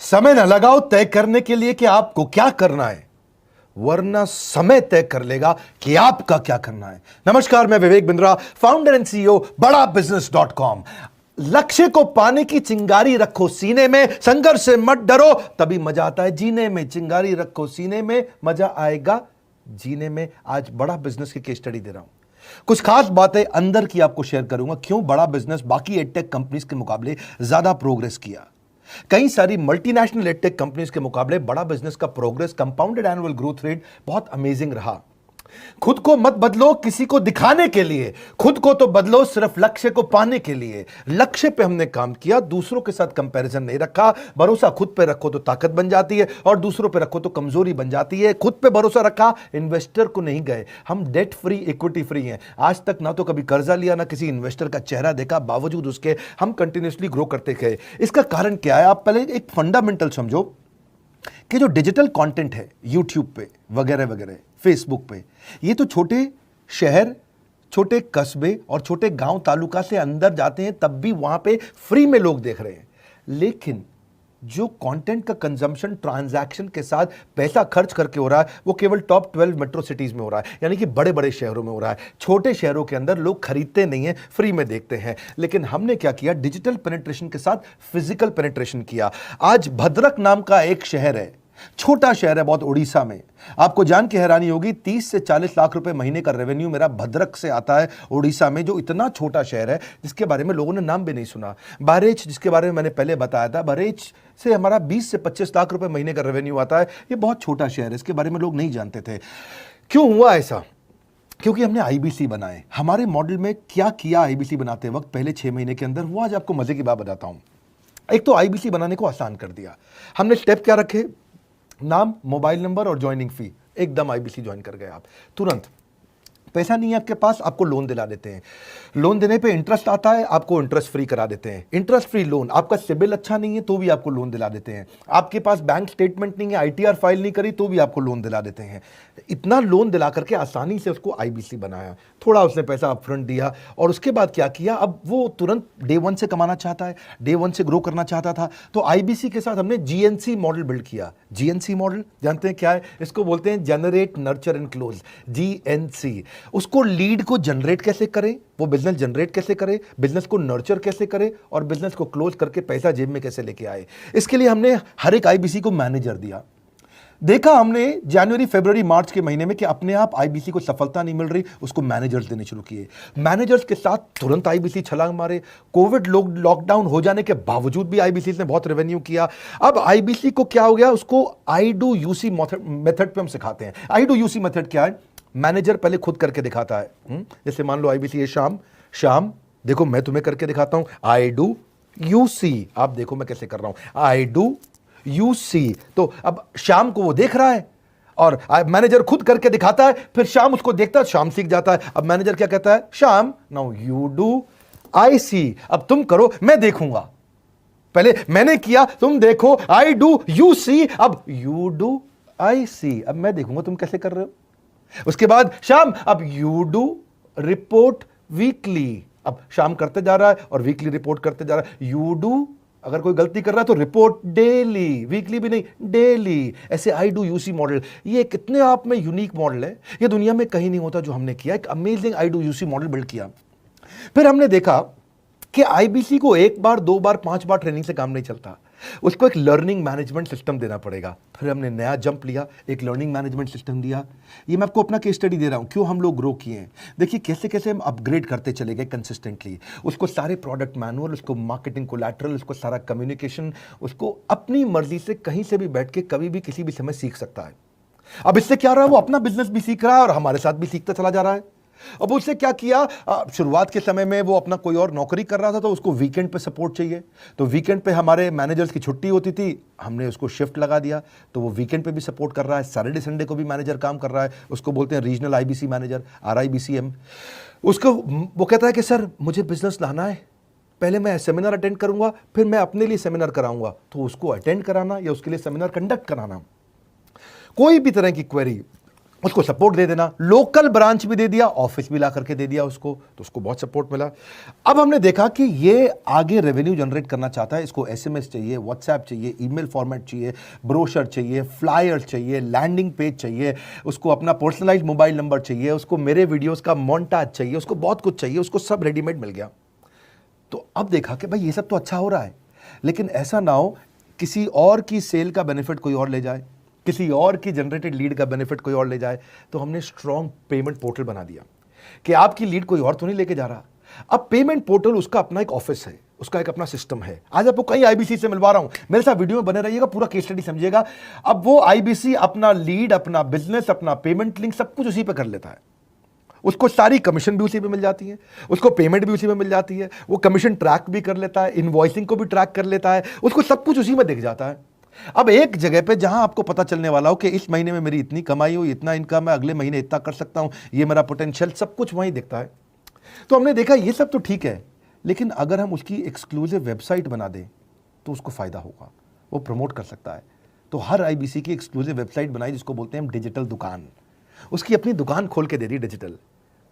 समय न लगाओ तय करने के लिए कि आपको क्या करना है, वरना समय तय कर लेगा कि आपका क्या करना है। नमस्कार, मैं Vivek Bindra, founder and CEO बड़ा बिजनेस .com। लक्ष्य को पाने की चिंगारी रखो सीने में, संघर्ष से मत डरो, तभी मजा आता है जीने में। चिंगारी रखो सीने में, मजा आएगा जीने में। आज बड़ा बिजनेस की केस स्टडी दे रहा हूं, कुछ खास बातें अंदर की आपको शेयर करूंगा, क्यों बड़ा बिजनेस बाकी एडटेक कंपनीज के मुकाबले ज्यादा प्रोग्रेस किया। कई सारी मल्टीनेशनल एडटेक कंपनीज के मुकाबले बड़ा बिजनेस का progress, compounded annual growth rate बहुत अमेजिंग रहा। खुद को मत बदलो किसी को दिखाने के लिए, खुद को तो बदलो सिर्फ लक्ष्य को पाने के लिए। लक्ष्य पे हमने काम किया, दूसरों के साथ कंपैरिजन नहीं रखा। भरोसा खुद पे रखो तो ताकत बन जाती है, और दूसरों पे रखो तो कमजोरी बन जाती है। खुद पे भरोसा रखा, इन्वेस्टर को नहीं गए। हम डेट फ्री, इक्विटी फ्री हैं। आज तक ना तो कभी कर्जा लिया, ना किसी इन्वेस्टर का चेहरा देखा, बावजूद उसके हम कंटिन्यूसली ग्रो करते गए। इसका कारण क्या है? आप पहले एक फंडामेंटल समझो कि जो डिजिटल कंटेंट है यूट्यूब पे वगैरह वगैरह, फेसबुक पे, ये तो छोटे शहर, छोटे कस्बे और छोटे गांव तालुका से अंदर जाते हैं, तब भी वहां पे फ्री में लोग देख रहे हैं। लेकिन जो कंटेंट का कंजम्पशन ट्रांजैक्शन के साथ पैसा खर्च करके हो रहा है, वो केवल टॉप 12 मेट्रो सिटीज में हो रहा है, यानी कि बड़े बड़े शहरों में हो रहा है। छोटे शहरों के अंदर लोग खरीदते नहीं हैं, फ्री में देखते हैं। लेकिन हमने क्या किया? डिजिटल पेनिट्रेशन के साथ फिजिकल पेनिट्रेशन किया। आज भद्रक नाम का एक शहर है, छोटा शहर है बहुत, उड़ीसा में। आपको जान के हैरानी होगी, 30 से 40 लाख रुपए महीने का रेवेन्यू मेरा भद्रक से आता है, उड़ीसा में, जो इतना छोटा शहर है जिसके बारे में लोगों ने नाम भी नहीं सुना। बहरेच, जिसके बारे में मैंने पहले बताया था, बहरेच से हमारा 20 से 25 लाख रुपए महीने का रेवेन्यू आता है। ये बहुत छोटा शहर है, इसके बारे में लोग नहीं जानते थे। क्यों हुआ ऐसा? क्योंकि हमने आईबीसी बनाए। हमारे मॉडल में क्या किया आईबीसी बनाते वक्त पहले 6 महीने के अंदर, वो आज आपको मजे की बात बताता हूं। एक तो आईबीसी बनाने को आसान कर दिया हमने। स्टेप क्या रखे? नाम, मोबाइल नंबर और ज्वाइनिंग फी। एकदम आईबीसी ज्वाइन कर गए आप तुरंत। पैसा नहीं है आपके पास, आपको लोन दिला देते हैं। लोन देने पे इंटरेस्ट आता है, आपको इंटरेस्ट फ्री करा देते हैं। Interest free loan. आपका सिबिल अच्छा नहीं है तो भी आपको लोन दिला देते हैं। आपके पास बैंक स्टेटमेंट नहीं है, आईटीआर फाइल नहीं करी, तो भी आपको लोन दिला देते हैं। इतना लोन दिला करके आसानी से उसको आईबीसी बनाया। थोड़ा उसने पैसा अपफ्रंट दिया, और उसके बाद क्या किया? अब वो तुरंत डे 1 से कमाना चाहता है, डे 1 से ग्रो करना चाहता था। तो आईबीसी के साथ हमने जीएनसी मॉडल बिल्ड किया। जीएनसी मॉडल जानते हैं क्या है? इसको बोलते हैं generate, nurture and close, GNC. उसको लीड को जनरेट कैसे करें, वो बिजनेस जनरेट कैसे करे, बिजनेस को नर्चर कैसे करे, और बिजनेस को क्लोज करके पैसा जेब में कैसे लेके आए। इसके लिए हमने हर एक आईबीसी को मैनेजर दिया। देखा हमने जनवरी, फरवरी, मार्च के महीने में कि अपने आप आईबीसी को सफलता नहीं मिल रही, उसको मैनेजर्स देने शुरू किए। मैनेजर्स के साथ तुरंत आईबीसी छलांग मारे। कोविड लॉकडाउन हो जाने के बावजूद भी आईबीसी ने बहुत रेवेन्यू किया। अब आईबीसी को क्या हो गया? उसको आई डू यूसी मेथड पे हम सिखाते हैं। आई डू यूसी मेथड क्या है? मैनेजर पहले खुद करके दिखाता है। जैसे मान लो आईबीसी है, शाम देखो मैं तुम्हें करके दिखाता हूं, आई डू यूसी। आप देखो मैं कैसे कर रहा हूं, आई डू यूसी। तो अब शाम को वो देख रहा है, और मैनेजर खुद करके दिखाता है, फिर शाम उसको देखता है, शाम सीख जाता है। अब मैनेजर क्या कहता है? शाम, नाउ यू डू आई सी। अब तुम करो, मैं देखूंगा। पहले मैंने किया, तुम देखो, आई डू यू सी, अब यू डू आई सी। अब मैं देखूंगा तुम कैसे कर रहे हो। उसके बाद शाम, अब यू डू रिपोर्ट वीकली। अब शाम करते जा रहा है और वीकली रिपोर्ट करते जा रहा है। यू डू, अगर कोई गलती कर रहा है तो रिपोर्ट डेली, वीकली भी नहीं, डेली। ऐसे आई डू यूसी मॉडल, ये कितने आप में यूनिक मॉडल है, ये दुनिया में कहीं नहीं होता जो हमने किया। एक amazing I do UC model build किया। फिर हमने देखा कि आईबीसी को 1 बार, 2 बार, 5 बार ट्रेनिंग से काम नहीं चलता, उसको एक लर्निंग मैनेजमेंट सिस्टम देना पड़ेगा। फिर हमने नया जंप लिया, एक लर्निंग मैनेजमेंट सिस्टम दिया। ये मैं आपको अपना केस स्टडी दे रहा हूं, क्यों हम लोग ग्रो किए हैं। देखिए कैसे कैसे हम अपग्रेड करते चले गए कंसिस्टेंटली। उसको सारे प्रोडक्ट मैनुअल, उसको मार्केटिंग कोलैटरल, उसको सारा कम्युनिकेशन, उसको अपनी मर्जी से कहीं से भी बैठ के कभी भी किसी भी समय सीख सकता है। अब इससे क्या रहा है? वो अपना बिजनेस भी सीख रहा है और हमारे साथ भी सीखता चला जा रहा है। अब उससे क्या किया? शुरुआत के समय में वो अपना कोई और नौकरी कर रहा था, तो उसको वीकेंड पे सपोर्ट चाहिए। तो वीकेंड पे हमारे मैनेजर्स की छुट्टी होती थी, हमने उसको शिफ्ट लगा दिया, तो वो वीकेंड पे भी सपोर्ट कर रहा है। सैटरडे संडे को भी मैनेजर काम कर रहा है। उसको बोलते हैं रीजनल आईबीसी मैनेजर, RIBCM। उसको वो कहता है कि सर मुझे बिजनेस लाना है, पहले मैं सेमिनार अटेंड करूंगा, फिर मैं अपने लिए सेमिनार कराऊंगा। तो उसको अटेंड कराना या उसके लिए सेमिनार कंडक्ट कराना, कोई भी तरह की क्वेरी, उसको सपोर्ट दे देना, लोकल ब्रांच भी दे दिया, ऑफिस भी ला करके दे दिया उसको, तो उसको बहुत सपोर्ट मिला। अब हमने देखा कि ये आगे रेवेन्यू जनरेट करना चाहता है, इसको एसएमएस चाहिए, व्हाट्सएप चाहिए, ईमेल फॉर्मेट चाहिए, ब्रोशर चाहिए, फ्लायर चाहिए, लैंडिंग पेज चाहिए, उसको अपना पर्सनलाइज्ड मोबाइल नंबर चाहिए, उसको मेरे वीडियोस का मोन्टाज चाहिए, उसको बहुत कुछ चाहिए, उसको सब रेडीमेड मिल गया। तो अब देखा कि भाई ये सब तो अच्छा हो रहा है, लेकिन ऐसा ना हो किसी और की सेल का बेनिफिट कोई और ले जाए, किसी और की जनरेटेड लीड का बेनिफिट कोई और ले जाए। तो हमने स्ट्रॉन्ग पेमेंट पोर्टल बना दिया कि आपकी लीड कोई और तो नहीं लेके जा रहा। अब पेमेंट पोर्टल उसका अपना एक ऑफिस है, उसका एक अपना सिस्टम है। आज आपको कई आईबीसी से मिलवा रहा हूं, मेरे साथ वीडियो में बने रहिएगा, पूरा केस स्टडी समझिएगा। अब वो आईबीसी अपना लीड, अपना बिजनेस, अपना पेमेंट लिंक सब कुछ उसी पे कर लेता है। उसको सारी कमीशन भी उसी पे मिल जाती है, उसको पेमेंट भी उसी में मिल जाती है, वो कमीशन ट्रैक भी कर लेता है, इनवॉइसिंग को भी ट्रैक कर लेता है, उसको सब कुछ उसी में दिख जाता है। अब एक जगह पे जहां आपको पता चलने वाला हो कि इस महीने में मेरी इतनी कमाई हो, इतना इनकम है, अगले महीने इतना कर सकता हूं, ये मेरा पोटेंशियल, सब कुछ वहीं दिखता है। तो हमने देखा ये सब तो ठीक है, लेकिन अगर हम उसकी एक्सक्लूसिव वेबसाइट बना दें तो उसको फायदा होगा, वो प्रमोट कर सकता है। तो हर आईबीसी की एक्सक्लूसिव वेबसाइट बनाई, जिसको बोलते हैं हम डिजिटल दुकान। उसकी अपनी दुकान खोल के दे दी डिजिटल।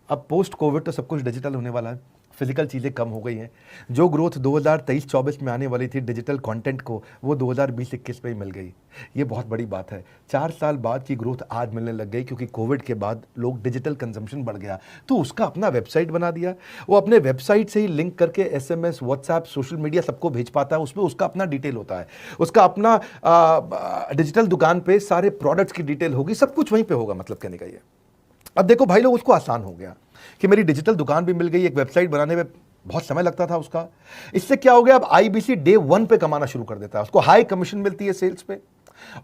अब पोस्ट कोविड तो सब कुछ डिजिटल होने वाला है, फिजिकल चीज़ें कम हो गई हैं। जो ग्रोथ 2023-24 में आने वाली थी डिजिटल कंटेंट को, वो 2020-21 में ही मिल गई। ये बहुत बड़ी बात है। 4 साल बाद की ग्रोथ आज मिलने लग गई, क्योंकि कोविड के बाद लोग डिजिटल कंजम्पशन बढ़ गया। तो उसका अपना वेबसाइट बना दिया, वो अपने वेबसाइट से ही लिंक करके एसएमएस, व्हाट्सएप, सोशल मीडिया सबको भेज पाता है। उसमें उसका अपना डिटेल होता है, उसका अपना डिजिटल दुकान पे सारे प्रोडक्ट्स की डिटेल होगी, सब कुछ वहीं पर होगा। मतलब कहने का ये, अब देखो भाई लोग, उसको आसान हो गया कि मेरी डिजिटल दुकान भी मिल गई। एक वेबसाइट बनाने में बहुत समय लगता था उसका। इससे क्या हो गया, अब आईबीसी डे 1 पे कमाना शुरू कर देता है। उसको हाई कमीशन मिलती है सेल्स पे,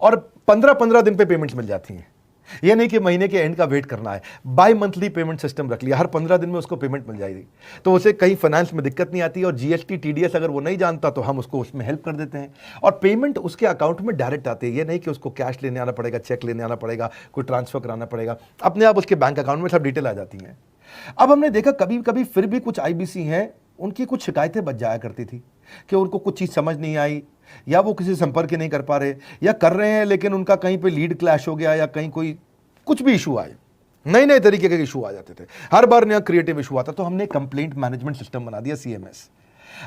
और 15-15 दिन पे पेमेंट्स मिल जाती हैं। ये नहीं कि महीने के एंड का वेट करना है, बाई मंथली पेमेंट सिस्टम रख लिया, हर 15 दिन में उसको पेमेंट मिल जाएगी। तो उसे कहीं फाइनेंस में दिक्कत नहीं आती, और जीएसटी, टीडीएस अगर वो नहीं जानता तो हम उसको उसमें हेल्प कर देते हैं, और पेमेंट उसके अकाउंट में डायरेक्ट आती है। ये नहीं कि उसको कैश लेने आना पड़ेगा, चेक लेने आना पड़ेगा, कोई ट्रांसफर कराना पड़ेगा, अपने आप उसके बैंक अकाउंट में सब डिटेल आ जाती हैं। अब हमने देखा कभी कभी फिर भी कुछ आईबीसी हैं, उनकी कुछ शिकायतें बच जाया करती थी कि उनको कुछ चीज़ समझ नहीं आई, या वो किसी संपर्क ही नहीं कर पा रहे, या कर रहे हैं लेकिन उनका कहीं पे लीड क्लैश हो गया, या कहीं कोई कुछ भी इशू आए, नए नए तरीके के इशू आ जाते थे, हर बार नया क्रिएटिव इशू आता। तो हमने कंप्लेंट मैनेजमेंट सिस्टम बना दिया, सीएमएस।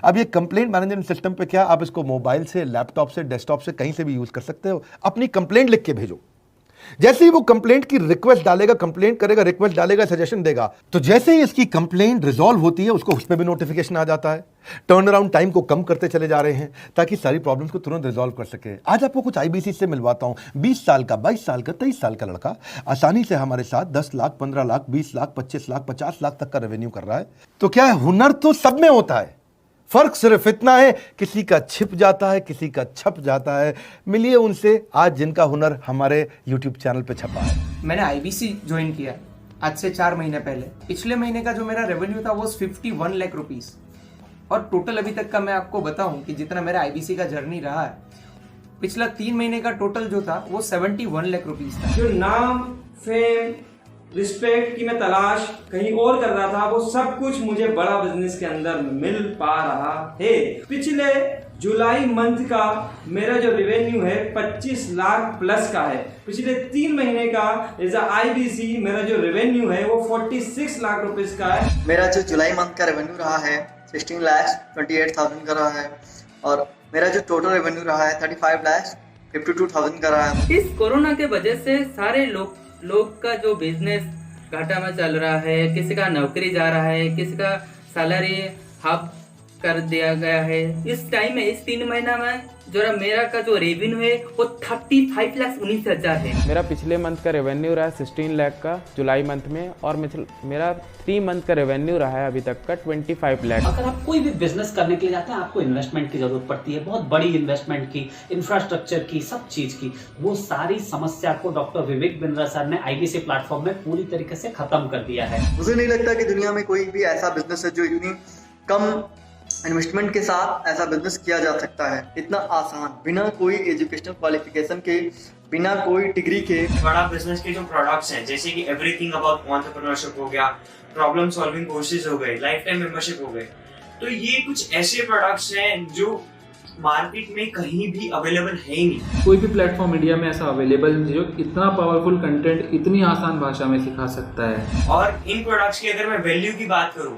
अब ये कंप्लेंट मैनेजमेंट सिस्टम पे क्या, आप इसको मोबाइल से, लैपटॉप से, डेस्कटॉप से, कहीं से भी यूज कर सकते हो। अपनी कंप्लेंट लिख के भेजो, जैसे ही वो कंप्लेंट की रिक्वेस्ट डालेगा, कंप्लेंट करेगा, रिक्वेस्ट डालेगा, सजेशन देगा, तो जैसे ही इसकी कंप्लेंट रिजॉल्व होती है, उसको उस पर भी नोटिफिकेशन आ जाता है। टर्न अराउंड टाइम को कम करते चले जा रहे हैं, ताकि सारी प्रॉब्लम्स को तुरंत रिजॉल्व कर सके। आज आपको कुछ आईबीसी से मिलवाता हूं। 20 साल का, 22 साल का, 23 साल का लड़का आसानी से हमारे साथ 10 लाख, 15 लाख, 20 लाख, 25 लाख, 50 लाख तक का रेवेन्यू कर रहा है। तो क्या है, हुनर तो सब में होता है, फर्क सिर्फ इतना है, किसी का छिप जाता है, किसी का छप जाता है। मिलिए उनसे आज, जिनका हुनर हमारे YouTube चैनल पे छपा है। मैंने आईबीसी ज्वाइन किया आज से 4 महीने पहले। पिछले महीने का जो मेरा रेवेन्यू था वो 51 लाख रुपीस, और टोटल अभी तक का मैं आपको बताऊं कि जितना मेरा आईबीसी का जर्नी रहा है, पिछला 3 महीने का टोटल जो था वो 71 लाख रुपीस था। जो नाम, फेम, रिस्पेक्ट की मैं तलाश कहीं और कर रहा था, वो सब कुछ मुझे बड़ा बिजनेस के अंदर मिल पा रहा है। पिछले जुलाई मंथ का मेरा जो रेवेन्यू है 25 लाख प्लस का है। पिछले 3 महीने का एज अ आईबीसी मेरा जो रेवेन्यू है वो 46 लाख रुपीस का है। मेरा जो जुलाई मंथ का रेवेन्यू रहा है 16 लाख 28,000 का रहा है, और मेरा जो टोटल रेवेन्यू रहा है 35 लाख 52,000 का रहा है। इस कोरोना के वजह से सारे लोग का जो बिजनेस घाटा में चल रहा है, किसी का नौकरी जा रहा है, किसी का सैलरी हाफ कर दिया गया है। इस टाइम में, इस 3 महीना में जो मेरा का जो रेवेन्यू है वो 35,19,000 है। मेरा पिछले मंथ का रेवेन्यू रहा है 16 लाख का जुलाई मंथ में, और मेरा 3 मंथ का रेवेन्यू रहा है अभी तक का 25 लाख। अगर आप कोई भी बिजनेस करने के लिए जाते हैं, आपको इन्वेस्टमेंट की जरूरत पड़ती है, बहुत बड़ी इन्वेस्टमेंट की, इंफ्रास्ट्रक्चर की, सब चीज की। वो सारी समस्या को डॉक्टर विवेक बिंद्रा सर ने आईबीसी प्लेटफॉर्म में पूरी तरीके से खत्म कर दिया है। मुझे नहीं लगता कि दुनिया में कोई भी ऐसा बिजनेस है जो इतनी कम इन्वेस्टमेंट के साथ ऐसा बिजनेस किया जा सकता है, इतना आसान, बिना कोई एजुकेशनल क्वालिफिकेशन के, बिना कोई डिग्री के। बड़ा बिजनेस के जो प्रोडक्ट्स हैं, जैसे कि एवरीथिंग अबाउट एंटरप्रेन्योरशिप हो गया, प्रॉब्लम सॉल्विंग कोर्सेज हो गए, लाइफ टाइम मेंबरशिप हो गए, तो ये कुछ ऐसे प्रोडक्ट्स हैं जो मार्केट में कहीं भी अवेलेबल है ही नहीं। कोई भी प्लेटफॉर्म इंडिया में ऐसा अवेलेबल नहीं जो इतना पावरफुल कंटेंट इतनी आसान भाषा में सिखा सकता है। और इन प्रोडक्ट्स की अगर मैं वैल्यू की बात करूं,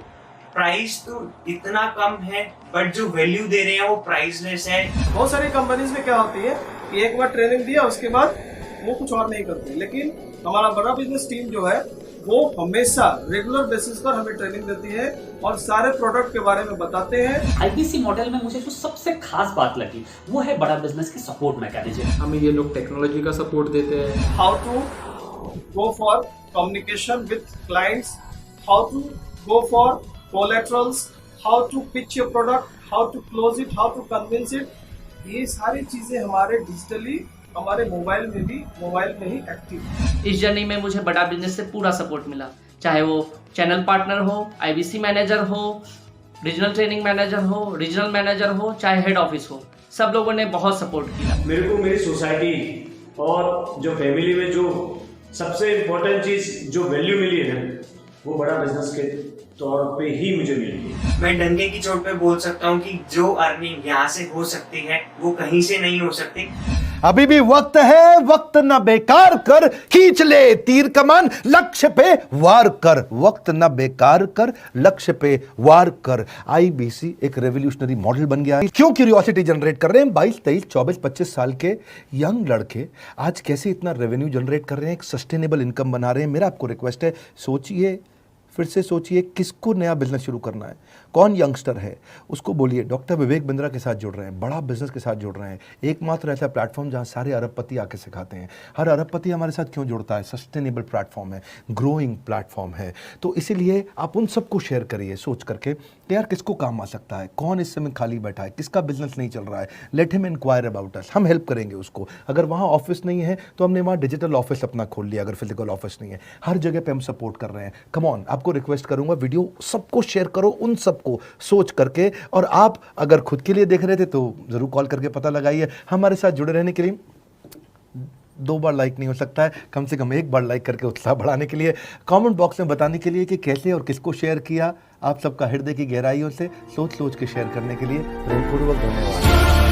प्राइस तो इतना कम है बट जो वैल्यू दे रहे हैं वो प्राइसलेस है। बहुत सारी कंपनीज में क्या होती है कि एक बार ट्रेनिंग दिया उसके बाद वो कुछ और नहीं करते, लेकिन हमारा बड़ा बिजनेस टीम जो है वो हमेशा रेगुलर बेसिस पर हमें ट्रेनिंग देती है और सारे प्रोडक्ट के बारे में बताते हैं। आईबीसी मॉडल में मुझे जो सबसे खास बात लगी वो है बड़ा बिजनेस की सपोर्ट मैकेनिज्म। हमें ये लोग टेक्नोलॉजी का सपोर्ट देते हैं। How to go for communication with clients, how to go for collaterals, how to pitch your product, how to close it, how to convince it, ये सारी चीजें हमारे डिजिटली हमारे मोबाइल में ही एक्टिव है। इस जर्नी में मुझे बड़ा बिजनेस से पूरा सपोर्ट मिला, चाहे वो चैनल पार्टनर हो, आईबीसी मैनेजर हो, रीजनल ट्रेनिंग मैनेजर हो, रीजनल मैनेजर हो, चाहे हेड ऑफिस हो, सब लोगों ने बहुत सपोर्ट किया। मेरे को मेरी सोसाइटी और जो फैमिली में जो सबसे इम्पोर्टेंट चीज़ जो वैल्यू मिली है ना, वो बड़ा बिजनेस के तौर पे ही मुझे मिली। मैं डंके की चोट पे बोल सकता हूँ कि जो अर्निंग यहाँ से हो सकती है वो कहीं से नहीं हो सकती। अभी भी वक्त है, वक्त न बेकार कर, खींच ले तीर कमान, लक्ष्य पे वार कर, वक्त न बेकार कर, लक्ष्य पे वार कर। आईबीसी एक रेवोल्यूशनरी मॉडल बन गया है। क्यों क्यूरियोसिटी जनरेट कर रहे हैं 22, 23, 24, 25 साल के यंग लड़के आज कैसे इतना रेवेन्यू जनरेट कर रहे हैं, एक सस्टेनेबल इनकम बना रहे हैं। मेरा आपको रिक्वेस्ट है, सोचिए, फिर से सोचिए किसको नया बिजनेस शुरू करना है, कौन यंगस्टर है, उसको बोलिए डॉक्टर विवेक बिंद्रा के साथ जुड़ रहे हैं, बड़ा बिजनेस के साथ जुड़ रहे हैं। एकमात्र ऐसा प्लेटफॉर्म जहां सारे अरबपति आके सिखाते हैं। हर अरबपति हमारे साथ क्यों जुड़ता है? सस्टेनेबल प्लेटफॉर्म है, ग्रोइंग प्लेटफॉर्म है। तो इसीलिए आप उन सबको शेयर करिए सोच करके कि यार किसको काम आ सकता है, कौन इस समय खाली बैठा है, किसका बिजनेस नहीं चल रहा है, let him inquire about us, हम हेल्प करेंगे उसको। अगर वहाँ ऑफिस नहीं है तो हमने वहाँ डिजिटल ऑफिस अपना खोल लिया, अगर फिजिकल ऑफिस नहीं है, हर जगह पे हम सपोर्ट कर रहे हैं। कम ऑन, आपको रिक्वेस्ट करूंगा वीडियो सबको शेयर करो, उन सबको सोच करके। और आप अगर खुद के लिए देख रहे थे तो जरूर कॉल करके पता लगाइए। हमारे साथ जुड़े रहने के लिए 2 बार लाइक नहीं हो सकता है, कम से कम 1 बार लाइक करके उत्साह बढ़ाने के लिए, कमेंट बॉक्स में बताने के लिए कि कैसे और किसको शेयर किया। आप सबका हृदय की गहराइयों से सोच सोच के शेयर करने के लिए हृदयपूर्वक धन्यवाद।